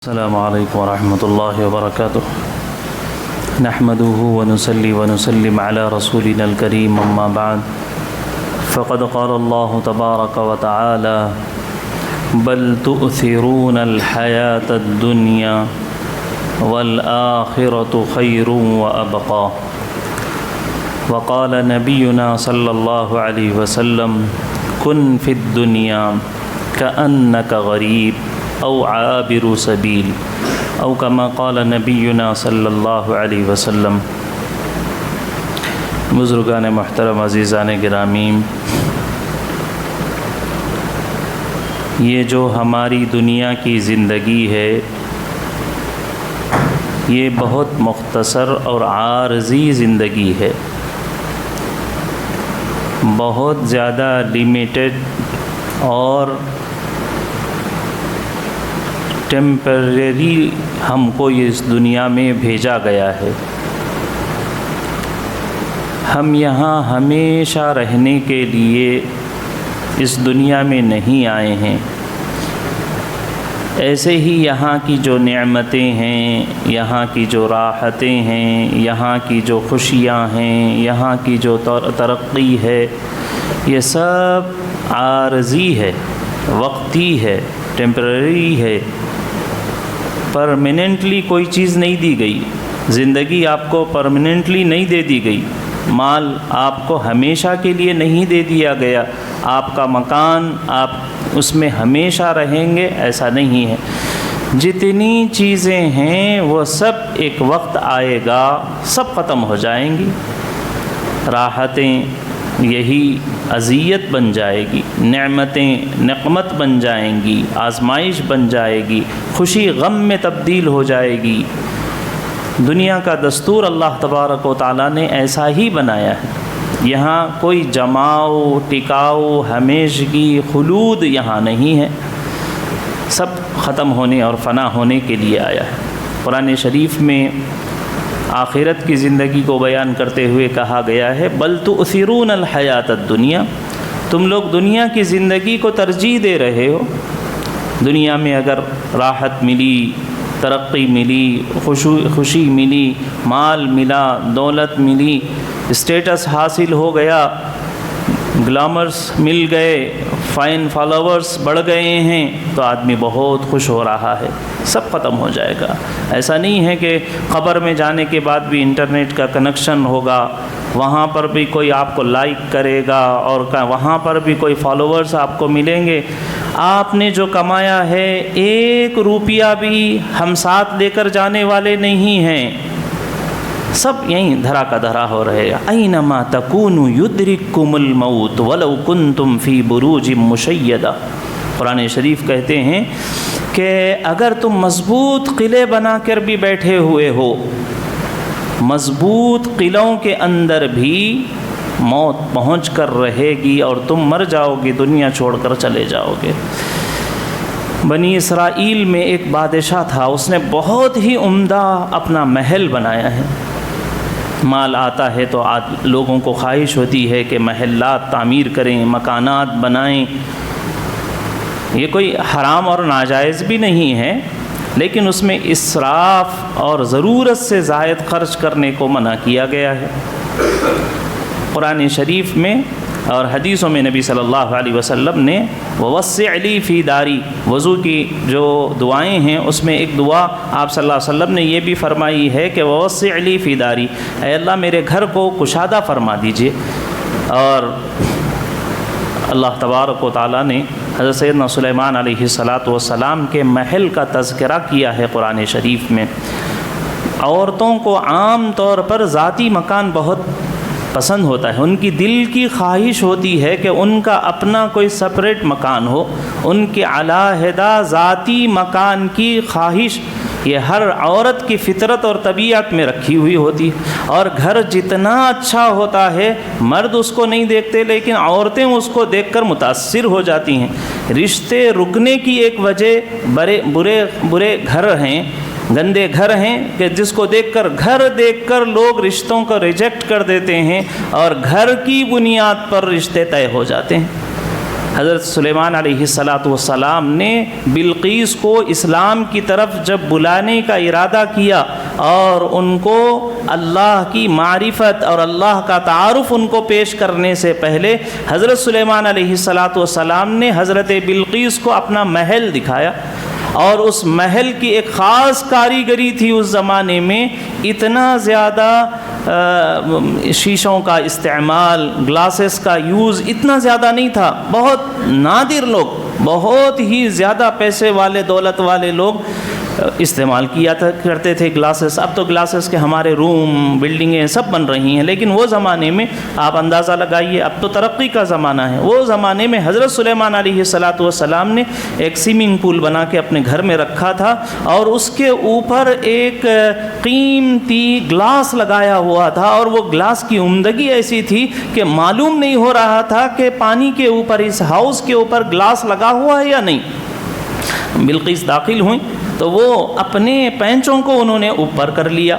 السلام علیکم ورحمۃ اللہ وبرکاتہ نحمده ونصلي ونسلم على رسولنا الكريم اما بعد فقد قال الله تبارك وتعالى بل تؤثرون الحياة الدنيا والآخرة خير وأبقى وقال نبينا صلى الله عليه وسلم كن في الدنيا كأنك غريب او عابر سبیل او کما قال نبینا صلی اللہ علیہ وسلم۔ بزرگان محترم، عزیزان گرامی، یہ جو ہماری دنیا کی زندگی ہے یہ بہت مختصر اور عارضی زندگی ہے، بہت زیادہ لیمیٹڈ اور ٹیمپریری ہم کو اس دنیا میں بھیجا گیا ہے۔ ہم یہاں ہمیشہ رہنے کے لیے اس دنیا میں نہیں آئے ہیں۔ ایسے ہی یہاں کی جو نعمتیں ہیں، یہاں کی جو راحتیں ہیں، یہاں کی جو خوشیاں ہیں، یہاں کی جو ترقی ہے، یہ سب عارضی ہے، وقتی ہے، ٹیمپریری ہے، پرماننٹلی کوئی چیز نہیں دی گئی۔ زندگی آپ کو پرماننٹلی نہیں دے دی گئی، مال آپ کو ہمیشہ کے لیے نہیں دے دیا گیا، آپ کا مکان آپ اس میں ہمیشہ رہیں گے، ایسا نہیں ہے۔ جتنی چیزیں ہیں وہ سب ایک وقت آئے گا سب ختم ہو جائیں گی۔ راحتیں یہی اذیت بن جائے گی، نعمتیں نقمت بن جائیں گی، آزمائش بن جائے گی، خوشی غم میں تبدیل ہو جائے گی۔ دنیا کا دستور اللہ تبارک و تعالیٰ نے ایسا ہی بنایا ہے۔ یہاں کوئی جماؤ ٹکاؤ ہمیشگی خلود یہاں نہیں ہے، سب ختم ہونے اور فنا ہونے کے لیے آیا ہے۔ قرآن شریف میں آخرت کی زندگی کو بیان کرتے ہوئے کہا گیا ہے بل تؤثرون الحیات الدنیا، تم لوگ دنیا کی زندگی کو ترجیح دے رہے ہو۔ دنیا میں اگر راحت ملی، ترقی ملی، خوشی ملی، مال ملا، دولت ملی، اسٹیٹس حاصل ہو گیا، گلامرز مل گئے، فائن فالوورز بڑھ گئے ہیں، تو آدمی بہت خوش ہو رہا ہے۔ سب ختم ہو جائے گا۔ ایسا نہیں ہے کہ قبر میں جانے کے بعد بھی انٹرنیٹ کا کنیکشن ہوگا، وہاں پر بھی کوئی آپ کو لائک کرے گا اور وہاں پر بھی کوئی فالوورز آپ کو ملیں گے۔ آپ نے جو کمایا ہے 1 روپیہ بھی ہم ساتھ لے کر جانے والے نہیں ہیں، سب یہیں دھرا کا دھرا ہو رہے گا۔ اینما تکونوا یدرککم الموت ولو کنتم فی بروج مشیدہ۔ قرآن شریف کہتے ہیں کہ اگر تم مضبوط قلعے بنا کر بھی بیٹھے ہوئے ہو، مضبوط قلعوں کے اندر بھی موت پہنچ کر رہے گی اور تم مر جاؤ گے، دنیا چھوڑ کر چلے جاؤ گے۔ بنی اسرائیل میں ایک بادشاہ تھا، اس نے بہت ہی عمدہ اپنا محل بنایا ہے۔ مال آتا ہے تو لوگوں کو خواہش ہوتی ہے کہ محلات تعمیر کریں، مکانات بنائیں۔ یہ کوئی حرام اور ناجائز بھی نہیں ہے، لیکن اس میں اسراف اور ضرورت سے زائد خرچ کرنے کو منع کیا گیا ہے۔ قرآن شریف میں اور حدیثوں میں نبی صلی اللہ علیہ وسلم نے ووسع لی فی داری، وضو کی جو دعائیں ہیں اس میں ایک دعا آپ صلی اللہ علیہ وسلم نے یہ بھی فرمائی ہے کہ ووسع لی فی داری، اے اللہ میرے گھر کو کشادہ فرما دیجئے۔ اور اللہ تبارک و تعالیٰ نے حضرت سیدنا سلیمان علیہ السلام کے محل کا تذکرہ کیا ہے قرآن شریف میں۔ عورتوں کو عام طور پر ذاتی مکان بہت پسند ہوتا ہے، ان کی دل کی خواہش ہوتی ہے کہ ان کا اپنا کوئی سپریٹ مکان ہو، ان کے علیحدہ ذاتی مکان کی خواہش یہ ہر عورت کی فطرت اور طبیعت میں رکھی ہوئی ہوتی ہے۔ اور گھر جتنا اچھا ہوتا ہے مرد اس کو نہیں دیکھتے، لیکن عورتیں اس کو دیکھ کر متاثر ہو جاتی ہیں۔ رشتے رکنے کی ایک وجہ برے گھر ہیں، گندے گھر ہیں کہ جس کو دیکھ کر لوگ رشتوں کو ریجیکٹ کر دیتے ہیں اور گھر کی بنیاد پر رشتے طے ہو جاتے ہیں۔ حضرت سلیمان علیہ السلام نے بلقیس کو اسلام کی طرف جب بلانے کا ارادہ کیا اور ان کو اللہ کی معرفت اور اللہ کا تعارف ان کو پیش کرنے سے پہلے حضرت سلیمان علیہ السلام نے حضرت بلقیس کو اپنا محل دکھایا، اور اس محل کی ایک خاص کاریگری تھی اس زمانے میں، اتنا زیادہ شیشوں کا استعمال، گلاسز کا یوز اتنا زیادہ نہیں تھا، بہت نادر لوگ، بہت ہی زیادہ پیسے والے دولت والے لوگ استعمال کرتے تھے گلاسز۔ اب تو گلاسز کے ہمارے روم، بلڈنگیں سب بن رہی ہیں، لیکن وہ زمانے میں آپ اندازہ لگائیے، اب تو ترقی کا زمانہ ہے، وہ زمانے میں حضرت سلیمان علیہ السلام نے ایک سوئمنگ پول بنا کے اپنے گھر میں رکھا تھا، اور اس کے اوپر ایک قیمتی گلاس لگایا ہوا تھا، اور وہ گلاس کی عمدگی ایسی تھی کہ معلوم نہیں ہو رہا تھا کہ پانی کے اوپر، اس ہاؤس کے اوپر گلاس لگا ہوا ہے یا نہیں۔ بلقیس داخل ہوئیں تو وہ اپنے پینچوں کو انہوں نے اوپر کر لیا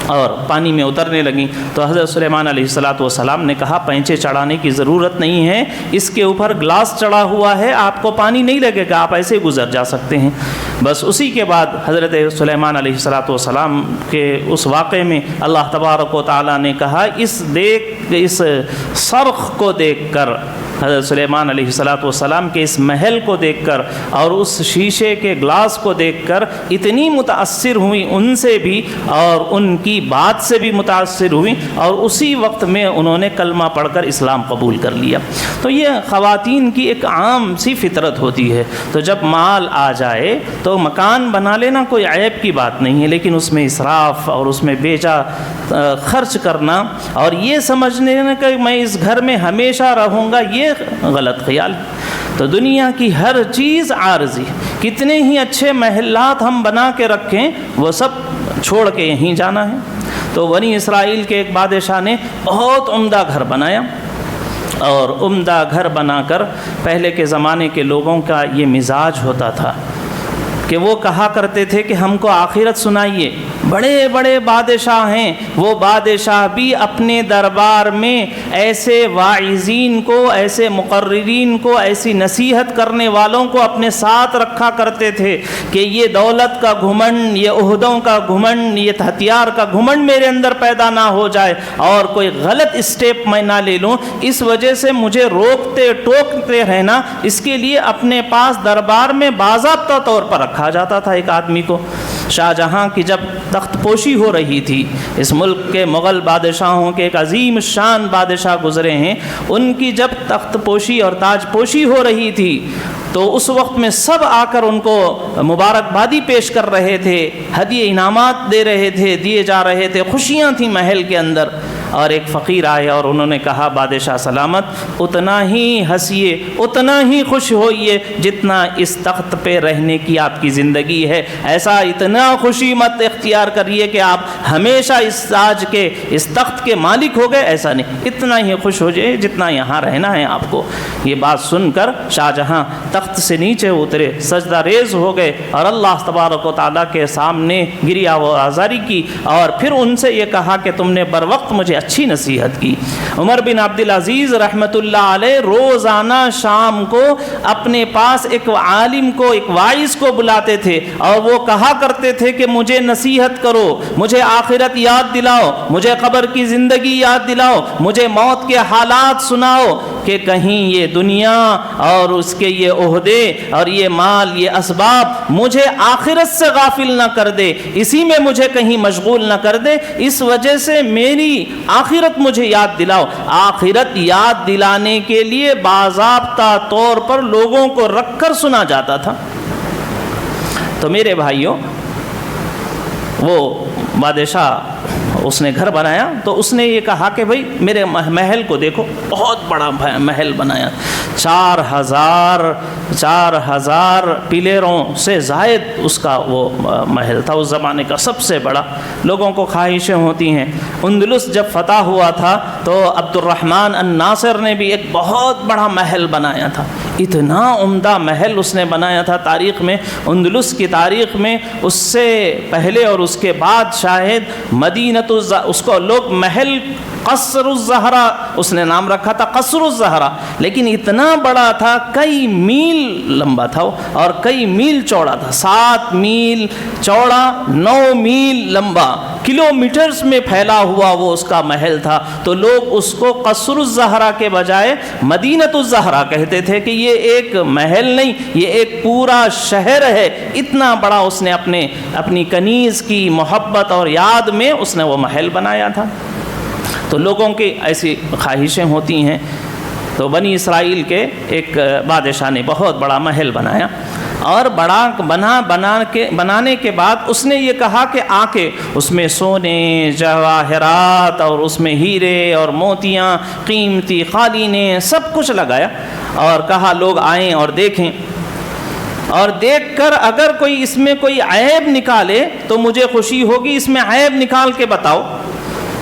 اور پانی میں اترنے لگیں، تو حضرت سلیمان علیہ السلام نے کہا پینچے چڑھانے کی ضرورت نہیں ہے، اس کے اوپر گلاس چڑھا ہوا ہے، آپ کو پانی نہیں لگے گا، آپ ایسے گزر جا سکتے ہیں۔ بس اسی کے بعد حضرت سلیمان علیہ السلام کے اس واقعے میں اللہ تبارک و تعالیٰ نے کہا اس صرخ کو دیکھ کر، حضرت سلیمان علیہ السلام کے اس محل کو دیکھ کر اور اس شیشے کے گلاس کو دیکھ کر اتنی متاثر ہوئی ان سے بھی اور ان کی بات سے بھی متاثر ہوئی، اور اسی وقت میں انہوں نے کلمہ پڑھ کر اسلام قبول کر لیا۔ تو یہ خواتین کی ایک عام سی فطرت ہوتی ہے، تو جب مال آ جائے تو مکان بنا لینا کوئی عیب کی بات نہیں ہے، لیکن اس میں اسراف اور اس میں بیجا خرچ کرنا اور یہ سمجھنے کہ میں اس گھر میں ہمیشہ رہوں گا، یہ غلط خیال۔ تو دنیا کی ہر چیز عارضی، کتنے ہی اچھے محلات ہم بنا کے رکھیں، وہ سب چھوڑ کے یہیں جانا ہے۔ تو بنی اسرائیل کے ایک بادشاہ نے بہت عمدہ گھر بنایا، اور عمدہ گھر بنا کر پہلے کے زمانے کے لوگوں کا یہ مزاج ہوتا تھا کہ وہ کہا کرتے تھے کہ ہم کو آخرت سنائیے۔ بڑے بڑے بادشاہ ہیں، وہ بادشاہ بھی اپنے دربار میں ایسے واعظین کو، ایسے مقررین کو، ایسی نصیحت کرنے والوں کو اپنے ساتھ رکھا کرتے تھے کہ یہ دولت کا گھمنڈ، یہ عہدوں کا گھمنڈ، یہ ہتھیار کا گھمنڈ میرے اندر پیدا نہ ہو جائے اور کوئی غلط اسٹیپ میں نہ لے لوں، اس وجہ سے مجھے روکتے ٹوکتے رہنا، اس کے لیے اپنے پاس دربار میں باضابطہ طور پر رکھا جاتا تھا ایک آدمی کو۔ شاہ جہاں کی جب تخت پوشی ہو رہی تھی، اس ملک کے مغل بادشاہوں کے ایک عظیم شان بادشاہ گزرے ہیں، ان کی جب تخت پوشی اور تاج پوشی ہو رہی تھی تو اس وقت میں سب آ کر ان کو مبارکبادی پیش کر رہے تھے، ہدیے انعامات دے رہے تھے، دیے جا رہے تھے، خوشیاں تھیں محل کے اندر۔ اور ایک فقیر آئے اور انہوں نے کہا بادشاہ سلامت، اتنا ہی ہنسیے، اتنا ہی خوش ہوئیے جتنا اس تخت پہ رہنے کی آپ کی زندگی ہے، ایسا اتنا خوشی مت اختیار کریے کہ آپ ہمیشہ اس تاج کے، اس تخت کے مالک ہو گئے، ایسا نہیں، اتنا ہی خوش ہو جائے جتنا یہاں رہنا ہے آپ کو۔ یہ بات سن کر شاہ جہاں تخت سے نیچے اترے، سجدہ ریز ہو گئے اور اللہ تبارک و تعالیٰ کے سامنے گریہ و آزاری کی، اور پھر ان سے یہ کہا کہ تم نے بر وقت مجھے اچھی نصیحت کی۔ عمر بن عبدالعزیز رحمۃ اللہ علیہ روزانہ شام کو اپنے پاس ایک عالم کو، ایک واعظ کو بلاتے تھے، اور وہ کہا کرتے تھے کہ مجھے نصیحت کرو، مجھے آخرت یاد دلاؤ، مجھے قبر کی زندگی یاد دلاؤ، مجھے موت کے حالات سناؤ، کہ کہیں یہ دنیا اور اس کے یہ عہدے اور یہ مال، یہ اسباب مجھے آخرت سے غافل نہ کر دے، اسی میں مجھے کہیں مشغول نہ کر دے، اس وجہ سے میری آخرت مجھے یاد دلاؤ۔ آخرت یاد دلانے کے لیے باضابطہ طور پر لوگوں کو رکھ کر سنا جاتا تھا۔ تو میرے بھائیوں، وہ بادشاہ اس نے گھر بنایا تو اس نے یہ کہا کہ بھئی میرے محل کو دیکھو، بہت بڑا محل بنایا، 4000 پلیروں سے زائد اس کا وہ محل تھا، اس زمانے کا سب سے بڑا۔ لوگوں کو خواہشیں ہوتی ہیں۔ اندلس جب فتح ہوا تھا تو عبد الرحمن الناصر نے بھی ایک بہت بڑا محل بنایا تھا، اتنا عمدہ محل اس نے بنایا تھا۔ تاریخ میں، اندلس کی تاریخ میں اس سے پہلے اور اس کے بعد شاید مدینہ اس کو لوگ محل قصر الزہرا، اس نے نام رکھا تھا قصر الزہرا، لیکن اتنا بڑا تھا، کئی میل لمبا تھا اور کئی میل چوڑا تھا، 7 میل چوڑا، 9 میل لمبا، کلومیٹرز میں پھیلا ہوا وہ اس کا محل تھا۔ تو لوگ اس کو قصر الزہرا کے بجائے مدینۃ الزہرا کہتے تھے کہ یہ ایک محل نہیں، یہ ایک پورا شہر ہے، اتنا بڑا اس نے اپنی کنیز کی محبت اور یاد میں اس نے وہ محل بنایا تھا۔ تو لوگوں کی ایسی خواہشیں ہوتی ہیں۔ تو بنی اسرائیل کے ایک بادشاہ نے بہت بڑا محل بنایا، اور بنانے کے بعد اس نے یہ کہا کہ آ کے اس میں سونے، جواہرات اور اس میں ہیرے اور موتیاں، قیمتی قالینیں، سب کچھ لگایا، اور کہا لوگ آئیں اور دیکھیں، اور دیکھ کر اگر کوئی اس میں کوئی عیب نکالے تو مجھے خوشی ہوگی، اس میں عیب نکال کے بتاؤ۔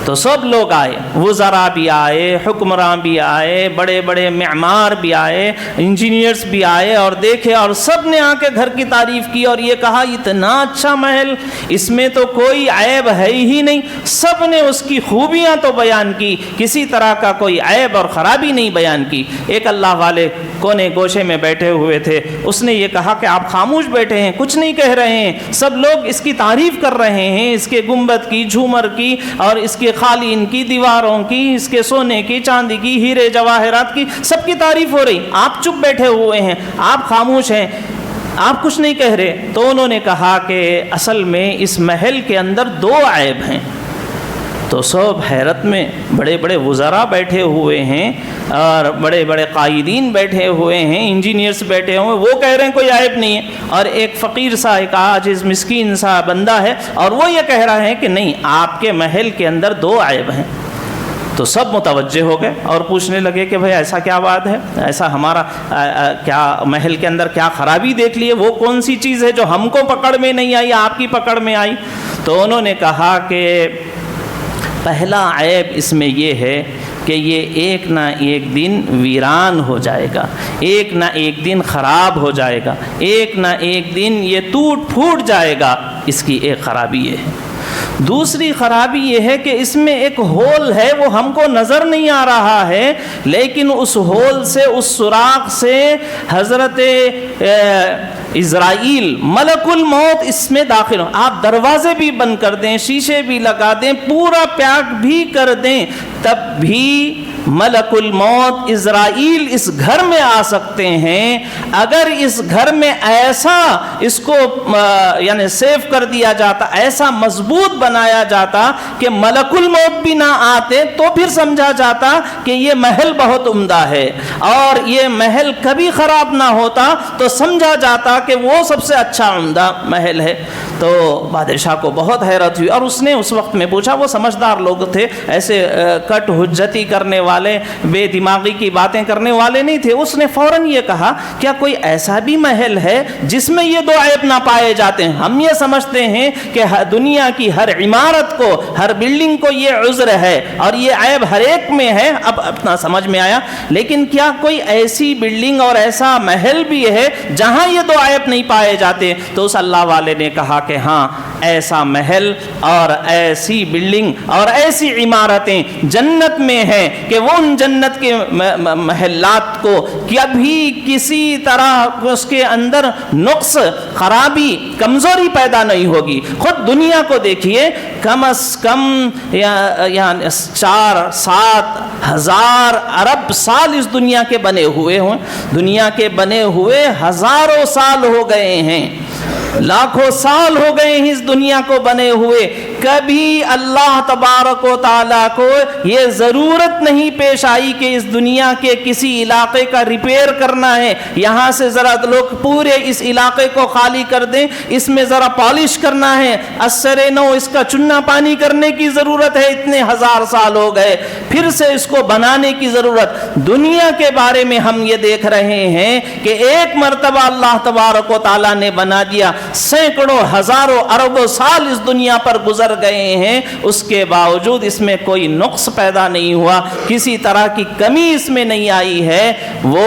تو سب لوگ آئے، وزراء بھی آئے، حکمران بھی آئے، بڑے بڑے معمار بھی آئے، انجینئرز بھی آئے، اور دیکھے، اور سب نے آ کے گھر کی تعریف کی اور یہ کہا اتنا اچھا محل، اس میں تو کوئی عیب ہے ہی نہیں۔ سب نے اس کی خوبیاں تو بیان کی، کسی طرح کا کوئی عیب اور خرابی نہیں بیان کی۔ ایک اللہ والے کونے گوشے میں بیٹھے ہوئے تھے، اس نے یہ کہا کہ آپ خاموش بیٹھے ہیں، کچھ نہیں کہہ رہے ہیں، سب لوگ اس کی تعریف کر رہے ہیں، اس کے گنبد کی، جھومر کی، اور اس کے قالین کی، دیواروں کی، اس کے سونے کی، چاندی کی، ہیرے جواہرات کی، سب کی تعریف ہو رہی، آپ چپ بیٹھے ہوئے ہیں، آپ خاموش ہیں، آپ کچھ نہیں کہہ رہے۔ تو انہوں نے کہا کہ اصل میں اس محل کے اندر 2 عیب ہیں۔ تو سب حیرت میں، بڑے بڑے وزراء بیٹھے ہوئے ہیں اور بڑے بڑے قائدین بیٹھے ہوئے ہیں، انجینئرز بیٹھے ہوئے ہیں، وہ کہہ رہے ہیں کوئی عیب نہیں ہے، اور ایک فقیر سا، ایک عاجز مسکین سا بندہ ہے اور وہ یہ کہہ رہا ہے کہ نہیں، آپ کے محل کے اندر 2 عیب ہیں۔ تو سب متوجہ ہو گئے اور پوچھنے لگے کہ بھئی ایسا کیا بات ہے، ایسا ہمارا کیا محل کے اندر کیا خرابی دیکھ لیے، وہ کون سی چیز ہے جو ہم کو پکڑ میں نہیں آئی، آپ کی پکڑ میں آئی؟ تو انہوں نے کہا کہ پہلا عیب اس میں یہ ہے کہ یہ ایک نہ ایک دن ویران ہو جائے گا، ایک نہ ایک دن خراب ہو جائے گا، ایک نہ ایک دن یہ ٹوٹ پھوٹ جائے گا، اس کی ایک خرابی یہ ہے۔ دوسری خرابی یہ ہے کہ اس میں ایک ہول ہے، وہ ہم کو نظر نہیں آ رہا ہے، لیکن اس ہول سے، اس سوراخ سے حضرت اسرائیل ملک الموت اس میں داخل ہو۔ آپ دروازے بھی بند کر دیں، شیشے بھی لگا دیں، پورا پیک بھی کر دیں، تب بھی ملک الموت اسرائیل اس گھر میں آ سکتے ہیں۔ اگر اس گھر میں ایسا اس کو یعنی سیو کر دیا جاتا، ایسا مضبوط بنایا جاتا کہ ملک الموت بھی نہ آتے، تو پھر سمجھا جاتا کہ یہ محل بہت عمدہ ہے، اور یہ محل کبھی خراب نہ ہوتا تو سمجھا جاتا کہ وہ سب سے اچھا عمدہ محل ہے۔ تو بادشاہ کو بہت حیرت ہوئی، اور اس نے اس وقت میں پوچھا، وہ سمجھدار لوگ تھے، ایسے کٹ حجتی کرنے والے، بے دماغی کی باتیں کرنے والے نہیں تھے۔ اس نے فوراً یہ کہا، کیا کوئی ایسا بھی محل ہے جس میں یہ 2 عیب نہ پائے جاتے ہیں؟ ہم یہ سمجھتے ہیں کہ دنیا کی ہر عمارت کو، ہر بلڈنگ کو یہ عذر ہے اور یہ عیب ہر ایک میں ہے۔ اب اپنا سمجھ میں آیا، لیکن کیا کوئی ایسی بلڈنگ اور ایسا محل بھی ہے جہاں یہ 2 عیب نہیں پائے جاتے؟ تو اس اللہ والے نے کہا کہ ہاں، ایسا محل اور ایسی بلڈنگ اور ایسی عمارتیں جنت میں ہیں کہ وہ ان جنت کے محلات کو کبھی کسی طرح اس کے اندر نقص، خرابی، کمزوری پیدا نہیں ہوگی۔ خود دنیا کو دیکھیے، کم از کم یعنی 4-7 ہزار ارب سال اس دنیا کے بنے ہوئے ہوں، دنیا کے بنے ہوئے ہزاروں سال ہو گئے ہیں، لاکھوں سال ہو گئے ہیں اس دنیا کو بنے ہوئے۔ کبھی اللہ تبارک و تعالیٰ کو یہ ضرورت نہیں پیش آئی کہ اس دنیا کے کسی علاقے کا ریپیئر کرنا ہے، یہاں سے ذرا لوگ پورے اس علاقے کو خالی کر دیں، اس میں ذرا پالش کرنا ہے، اثر نو اس کا چننا پانی کرنے کی ضرورت ہے، اتنے ہزار سال ہو گئے، پھر سے اس کو بنانے کی ضرورت۔ دنیا کے بارے میں ہم یہ دیکھ رہے ہیں کہ ایک مرتبہ اللہ تبارک و تعالیٰ نے بنا دیا، سینکڑوں، ہزاروں، اربوں سال اس دنیا پر گزر گئے ہیں، اس کے باوجود اس میں کوئی نقص پیدا نہیں ہوا، کسی طرح کی کمی اس میں نہیں آئی ہے۔ وہ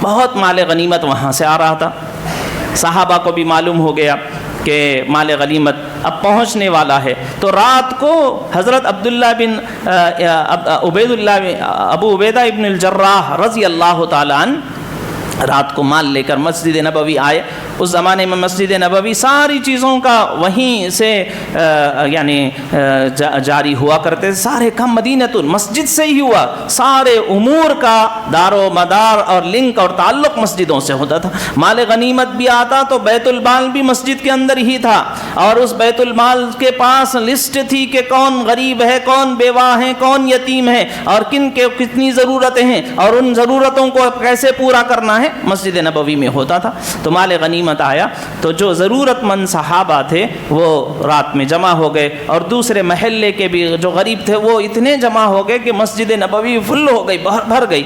بہت مال غنیمت وہاں سے آ رہا تھا. صحابہ کو بھی معلوم ہو گیا کہ مال غنیمت اب پہنچنے والا ہے. تو رات کو حضرت ابو عبیدہ ابن الجراح رضی اللہ تعالیٰ عنہ رات کو مال لے کر مسجد نبوی آئے. اس زمانے میں مسجد نبوی ساری چیزوں کا وہیں سے جاری ہوا کرتے، سارے کام مدینۃ المسجد سے ہی ہوا، سارے امور کا دار و مدار اور لنک اور تعلق مسجدوں سے ہوتا تھا. مال غنیمت بھی آتا تو بیت المال بھی مسجد کے اندر ہی تھا، اور اس بیت المال کے پاس لسٹ تھی کہ کون غریب ہے، کون بیوہ ہے، کون یتیم ہے، اور کن کے کتنی ضرورتیں ہیں، اور ان ضرورتوں کو کیسے پورا کرنا ہے، مسجد نبوی میں ہوتا تھا. تو مال غنیمت آیا تو جو ضرورت مند صحابہ تھے وہ رات میں جمع ہو گئے، اور دوسرے محلے کے بھی جو غریب تھے وہ اتنے جمع ہو گئے کہ مسجد نبوی فل ہو گئی، بھر گئی.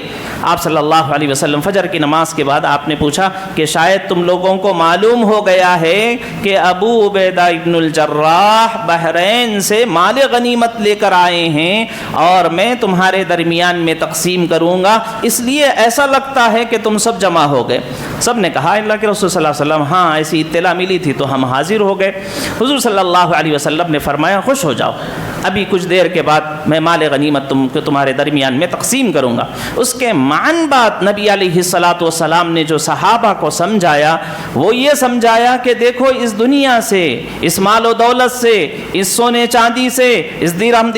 آپ صلی اللہ علیہ وسلم فجر کی نماز کے بعد آپ نے پوچھا کہ شاید تم لوگوں کو معلوم ہو گیا ہے کہ ابو عبیدہ ابن الجراح بحرین سے مال غنیمت لے کر آئے ہیں اور میں تمہارے درمیان میں تقسیم کروں گا، اس لیے ایسا لگتا ہے کہ تم سب جمع ہو گئے. سب نے کہا اللہ کے رسول صلی اللہ علیہ وسلم ہاں ایسی اطلاع ملی تھی تو ہم حاضر ہو گئے. حضور صلی اللہ علیہ وسلم نے فرمایا خوش ہو جاؤ، ابھی کچھ دیر کے بعد میں مال غنیمت تمہارے درمیان میں تقسیم کروں گا. اس کے معنی بات نبی علیہ السلام نے جو صحابہ کو سمجھایا وہ یہ سمجھایا کہ دیکھو اس دنیا سے، اس مال و دولت سے، اس سونے چاندی سے، اس درہم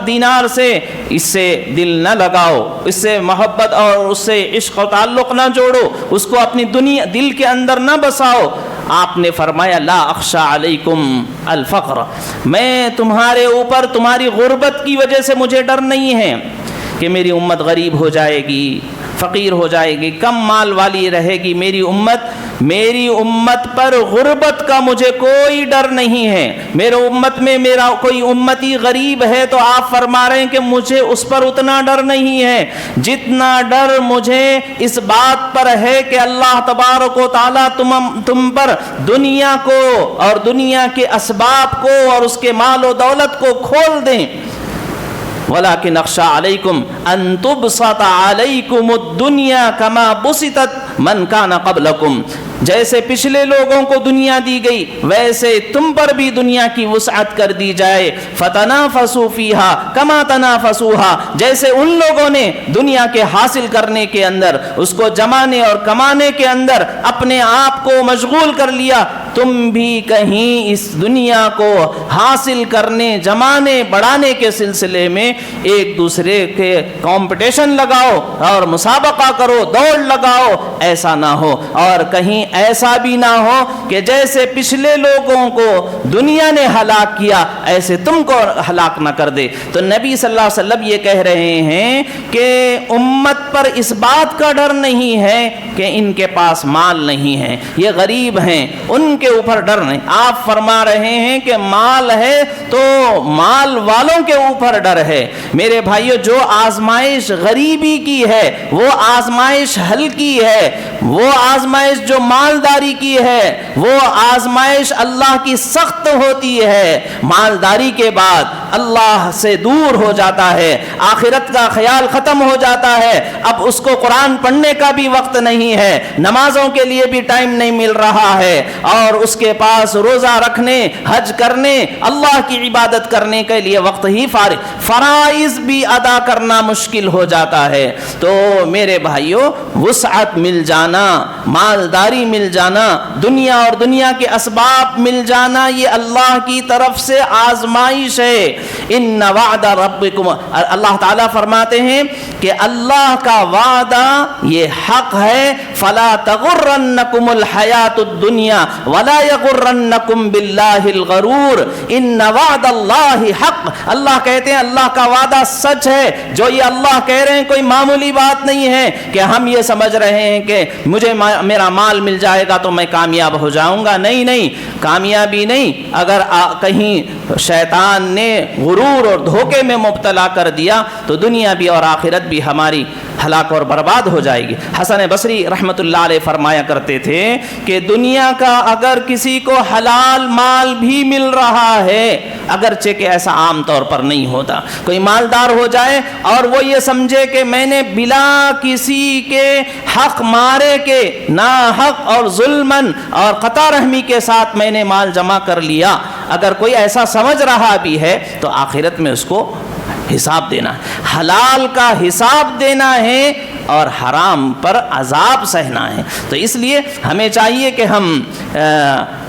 دینار سے اس سے دل نہ لگاؤ، اس سے محبت اور اس سے عشق و تعلق نہ جوڑو، اس کو اپنی دل کے اندر نہ بساؤ. آپ نے فرمایا لا اخشى علیکم الفقر، میں تمہارے اوپر تمہاری غربت کی وجہ سے مجھے ڈر نہیں ہے کہ میری امت غریب ہو جائے گی، فقیر ہو جائے گی، کم مال والی رہے گی میری امت پر غربت کا مجھے کوئی ڈر نہیں ہے. میرے امت میں میرا کوئی امتی غریب ہے تو آپ فرما رہے ہیں کہ مجھے اس پر اتنا ڈر نہیں ہے جتنا ڈر مجھے اس بات پر ہے کہ اللہ تبارک و تعالیٰ تم پر دنیا کو اور دنیا کے اسباب کو اور اس کے مال و دولت کو کھول دیں. وَلَكِنْ أَخْشَىٰ عَلَيْكُمْ أَن تُبْسَطَ عَلَيْكُمُ الدُّنْيَا كَمَا بُسِطَتْ مَنْ كَانَ قَبْلَكُمْ. جیسے پچھلے لوگوں کو دنیا دی گئی ویسے تم پر بھی دنیا کی وسعت کر دی جائے. فَتَنَافَسُوا فِيهَا كَمَا تَنَافَسُوهَا، جیسے ان لوگوں نے دنیا کے حاصل کرنے کے اندر، اس کو جمانے اور کمانے کے اندر اپنے آپ کو مشغول کر لیا، تم بھی کہیں اس دنیا کو حاصل کرنے، جمانے، بڑھانے کے سلسلے میں ایک دوسرے کے کمپٹیشن لگاؤ اور مسابقہ کرو، دوڑ لگاؤ، ایسا نہ ہو. اور کہیں ایسا بھی نہ ہو کہ جیسے پچھلے لوگوں کو دنیا نے ہلاک کیا ایسے تم کو ہلاک نہ کر دے. تو نبی صلی اللہ علیہ وسلم یہ کہہ رہے ہیں کہ امت پر اس بات کا ڈر نہیں ہے کہ ان کے پاس مال نہیں ہے، یہ غریب ہیں، ان کے اوپر ڈر نہیں. آپ فرما رہے ہیں کہ مال ہے تو مال والوں کے اوپر ڈر ہے. میرے بھائیو، جو آزمائش غریبی کی ہے وہ آزمائش ہلکی ہے، وہ آزمائش جو مالداری کی ہے وہ آزمائش اللہ کی سخت ہوتی ہے. مالداری کے بعد اللہ سے دور ہو جاتا ہے، آخرت کا خیال ختم ہو جاتا ہے، اب اس کو قرآن پڑھنے کا بھی وقت نہیں ہے، نمازوں کے لیے بھی ٹائم نہیں مل رہا ہے، اور اس کے پاس روزہ رکھنے، حج کرنے، اللہ کی عبادت کرنے کے لیے وقت ہی فرائض بھی ادا کرنا مشکل ہو جاتا ہے. تو میرے بھائیوں، وسعت مل جانا، مالداری مل جانا، دنیا اور دنیا کے اسباب مل جانا، یہ اللہ کی طرف سے آزمائش ہے. ان وعد ربکم، اللہ تعالیٰ فرماتے ہیں کہ اللہ کا وعدہ یہ حق ہے. فلا تغرنکم الحیات الدنیا ولا یغرنکم باللہ الغرور ان وعد اللہ حق. اللہ کہتے ہیں اللہ کا وعدہ سچ ہے. جو یہ اللہ کہہ رہے ہیں کوئی معمولی بات نہیں ہے کہ ہم یہ سمجھ رہے ہیں کہ مجھے میرا مال مل جائے گا تو میں کامیاب ہو جاؤں گا. نہیں، کامیابی نہیں. اگر کہیں شیطان نے غرور اور دھوکے میں مبتلا کر دیا تو دنیا بھی اور آخرت بھی ہماری ہلاک اور برباد ہو جائے گی۔ حسن بصری رحمۃ اللہ علیہ فرمایا کرتے تھے کہ دنیا کا اگر کسی کو حلال مال بھی مل رہا ہے، اگرچہ کہ ایسا عام طور پر نہیں ہوتا، کوئی مالدار ہو جائے اور وہ یہ سمجھے کہ میں نے بلا کسی کے حق مارے کے ناحق اور ظلمن اور قطع رحمی کے ساتھ میں نے مال جمع کر لیا، اگر کوئی ایسا سمجھ رہا بھی ہے تو آخرت میں اس کو حساب دینا ہے، حلال کا حساب دینا ہے اور حرام پر عذاب سہنا ہے۔ تو اس لیے ہمیں چاہیے کہ ہم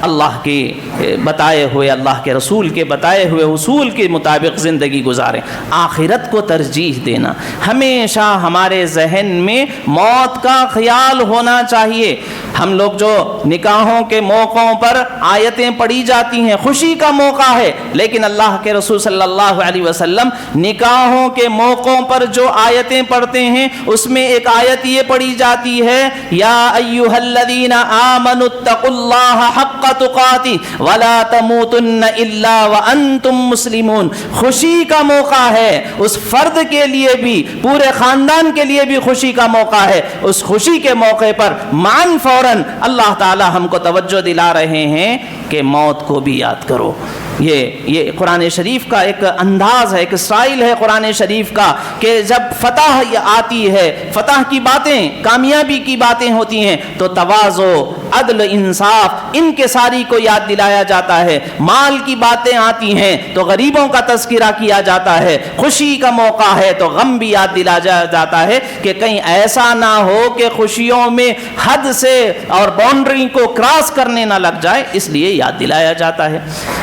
اللہ کے بتائے ہوئے، اللہ کے رسول کے بتائے ہوئے اصول کے مطابق زندگی گزاریں، آخرت کو ترجیح دینا، ہمیشہ ہمارے ذہن میں موت کا خیال ہونا چاہیے۔ ہم لوگ جو نکاحوں کے موقعوں پر آیتیں پڑھی جاتی ہیں، خوشی کا موقع ہے، لیکن اللہ کے رسول صلی اللہ علیہ وسلم نکاحوں کے موقعوں پر جو آیتیں پڑھتے ہیں اس میں ایک آیت یہ پڑھی جاتی ہے، یا ایھا الذین آمنوا اتقوا اللہ حق تقاتہ ولا تموتن الا وانتم مسلمون۔ خوشی کا موقع ہے، اس فرد کے لیے بھی، پورے خاندان کے لیے بھی خوشی کا موقع ہے۔ اس خوشی کے موقع پر مان فوراً اللہ تعالی ہم کو توجہ دلا رہے ہیں کہ موت کو بھی یاد کرو۔ یہ قرآن شریف کا ایک انداز ہے، ایک اسٹائل ہے قرآن شریف کا، کہ جب فتح آتی ہے، فتح کی باتیں، کامیابی کی باتیں ہوتی ہیں تو تواضع، عدل، انصاف، ان کے ساری کو یاد دلایا جاتا ہے۔ مال کی باتیں آتی ہیں تو غریبوں کا تذکرہ کیا جاتا ہے۔ خوشی کا موقع ہے تو غم بھی یاد دلایا جاتا ہے کہ کہیں ایسا نہ ہو کہ خوشیوں میں حد سے اور باؤنڈری کو کراس کرنے نہ لگ جائے، اس لیے یاد دلایا جاتا ہے۔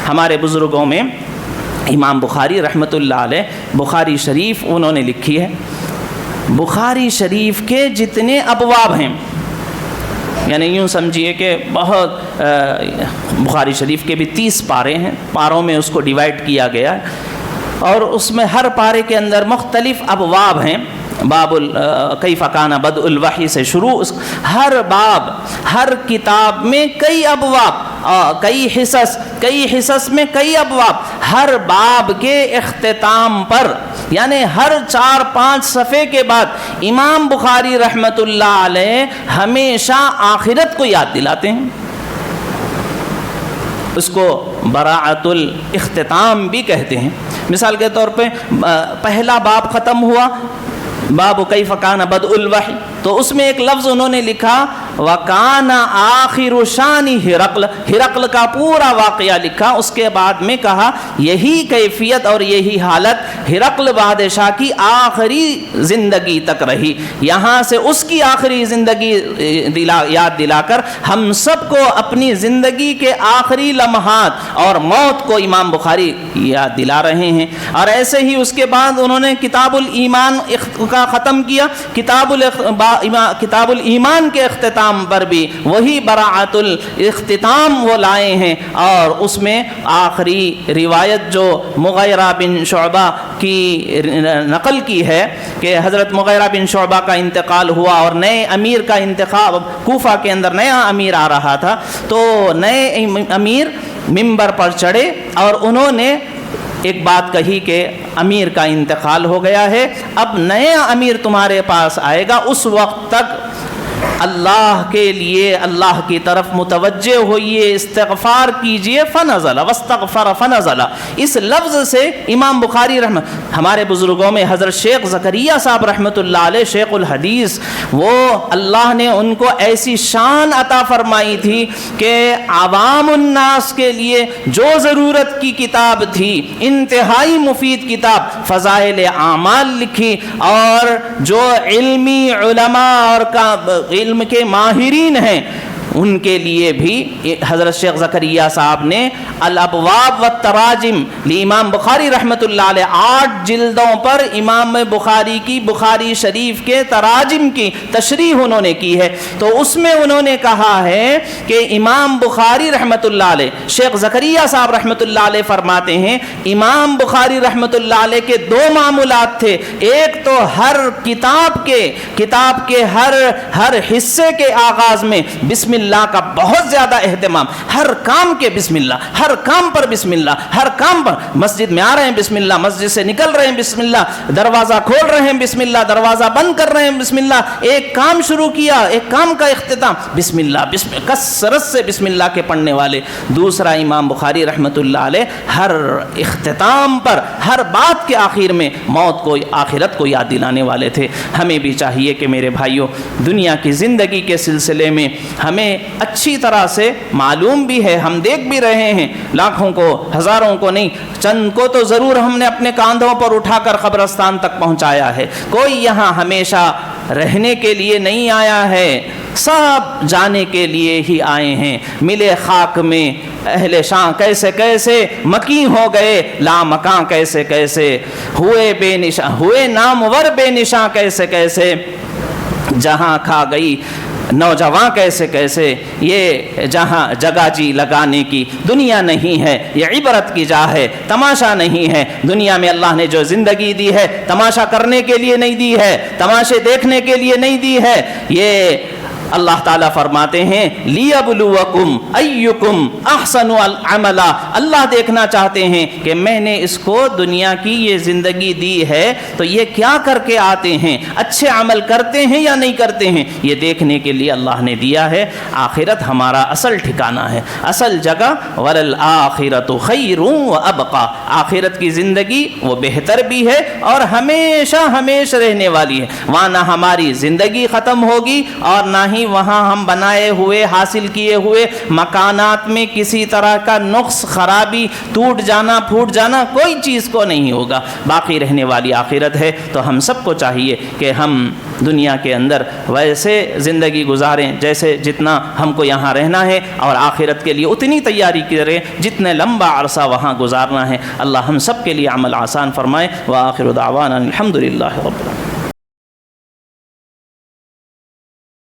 ہمارے بزرگوں میں امام بخاری رحمۃ اللہ علیہ، بخاری شریف انہوں نے لکھی ہے۔ بخاری شریف کے جتنے ابواب ہیں، یعنی یوں سمجھیے کہ بہت بخاری شریف کے بھی 30 پارے ہیں، پاروں میں اس کو ڈیوائڈ کیا گیا ہے، اور اس میں ہر پارے کے اندر مختلف ابواب ہیں۔ باب کیف کان بدء الوحی سے شروع، ہر باب، ہر کتاب میں کئی ابواب، کئی حصص میں کئی ابواب، ہر باب کے اختتام پر، یعنی ہر 4-5 صفحے کے بعد امام بخاری رحمۃ اللہ علیہ ہمیشہ آخرت کو یاد دلاتے ہیں۔ اس کو براعت الاختتام بھی کہتے ہیں۔ مثال کے طور پہ پہلا باب ختم ہوا، باب کیف کان بدء الوحی، تو اس میں ایک لفظ انہوں نے لکھا وَكَانَ آخِرُ شَانِ ہرقل کا پورا واقعہ لکھا۔ اس کے بعد میں کہا یہی کیفیت اور یہی حالت ہرقل بادشاہ کی آخری زندگی تک رہی، یہاں سے اس کی آخری زندگی یاد دلا کر ہم سب کو اپنی زندگی کے آخری لمحات اور موت کو امام بخاری یاد دلا رہے ہیں۔ اور ایسے ہی اس کے بعد انہوں نے کتاب الایمان کا ختم کیا، کتاب الایمان کے اختتام پر بھی وہی براعت الاختتام وہ لائے ہیں، اور اس میں آخری روایت جو مغیرہ بن شعبہ کی نقل کی ہے کہ حضرت مغیرہ بن شعبہ کا انتقال ہوا اور نئے امیر کا انتخاب، کوفہ کے اندر نیا امیر آ رہا تھا، تو نئے امیر منبر پر چڑھے اور انہوں نے ایک بات کہی کہ امیر کا انتقال ہو گیا ہے، اب نیا امیر تمہارے پاس آئے گا، اس وقت تک اللہ کے لیے اللہ کی طرف متوجہ ہوئیے، استغفار کیجئے۔ فنزل واستغفر فنزل، اس لفظ سے امام بخاری ہمارے بزرگوں میں حضرت شیخ زکریا صاحب رحمۃ اللہ علیہ، شیخ الحدیث، وہ اللہ نے ان کو ایسی شان عطا فرمائی تھی کہ عوام الناس کے لیے جو ضرورت کی کتاب تھی، انتہائی مفید کتاب فضائل اعمال لکھی، اور جو علمی علماء اور علم کے ماہرین ہیں ان کے لیے بھی حضرت شیخ زکریا صاحب نے الابواب والتراجم لامام بخاری رحمۃ اللہ علیہ 8 جلدوں پر امام بخاری کی، بخاری شریف کے تراجم کی تشریح انہوں نے کی ہے۔ تو اس میں انہوں نے کہا ہے کہ امام بخاری رحمۃ اللہ علیہ، شیخ زکریا صاحب رحمۃ اللہ علیہ فرماتے ہیں امام بخاری رحمۃ اللہ علیہ کے 2 معمولات تھے، ایک تو ہر کتاب کے ہر حصے کے آغاز میں بسم اللہ کا بہت زیادہ اہتمام، ہر کام کے بسم اللہ، ہر کام پر بسم اللہ، ہر کام پر، مسجد میں آ رہے ہیں بسم اللہ، مسجد سے نکل رہے ہیں بسم اللہ، دروازہ کھول رہے ہیں بسم اللہ، دروازہ بند کر رہے ہیں بسم اللہ، ایک کام شروع کیا، ایک کام کا اختتام بسم اللہ، کثرت سے بسم اللہ کے پڑھنے والے۔ دوسرا، امام بخاری رحمۃ اللہ علیہ ہر اختتام پر، ہر بات کے آخر میں موت کو، آخرت کو یاد دلانے والے تھے۔ ہمیں بھی چاہیے کہ میرے بھائیوں، دنیا کی زندگی کے سلسلے میں ہمیں اچھی طرح سے معلوم بھی ہے، ہم دیکھ بھی رہے ہیں، لاکھوں کو، ہزاروں کو نہیں، چند کو تو ضرور ہم نے اپنے کاندھوں پر اٹھا کر قبرستان تک پہنچایا ہے۔ کوئی یہاں ہمیشہ رہنے کے لیے نہیں آیا ہے، سب جانے کے لیے ہی آئے ہیں۔ ملے خاک میں اہل شاں کیسے کیسے، مکی ہو گئے لامکاں کیسے کیسے، ہوئے بے نشاں، ہوئے نامور بے نشاں کیسے کیسے، جہاں کھا گئی نوجواں کیسے کیسے۔ یہ جہاں جگہ جی لگانے کی دنیا نہیں ہے، یہ عبرت کی جا ہے، تماشا نہیں ہے۔ دنیا میں اللہ نے جو زندگی دی ہے تماشا کرنے کے لیے نہیں دی ہے، تماشے دیکھنے کے لیے نہیں دی ہے۔ یہ اللہ تعالیٰ فرماتے ہیں لیبلوکم ایکم احسن عملا، اللہ دیکھنا چاہتے ہیں کہ میں نے اس کو دنیا کی یہ زندگی دی ہے تو یہ کیا کر کے آتے ہیں، اچھے عمل کرتے ہیں یا نہیں کرتے ہیں، یہ دیکھنے کے لیے اللہ نے دیا ہے۔ آخرت ہمارا اصل ٹھکانہ ہے، اصل جگہ، وللآخرۃ خیر وابقی، آخرت کی زندگی وہ بہتر بھی ہے اور ہمیشہ ہمیشہ رہنے والی ہے۔ وہاں نہ ہماری زندگی ختم ہوگی اور نہ ہی وہاں ہم بنائے ہوئے، حاصل کیے ہوئے مکانات میں کسی طرح کا نقص، خرابی، ٹوٹ جانا، پھوٹ جانا، کوئی چیز کو نہیں ہوگا، باقی رہنے والی آخرت ہے۔ تو ہم سب کو چاہیے کہ ہم دنیا کے اندر ویسے زندگی گزاریں جیسے جتنا ہم کو یہاں رہنا ہے، اور آخرت کے لیے اتنی تیاری کریں جتنے لمبا عرصہ وہاں گزارنا ہے۔ اللہ ہم سب کے لیے عمل آسان فرمائے۔ وآخر دعوانا الحمدللہ رب العالمین۔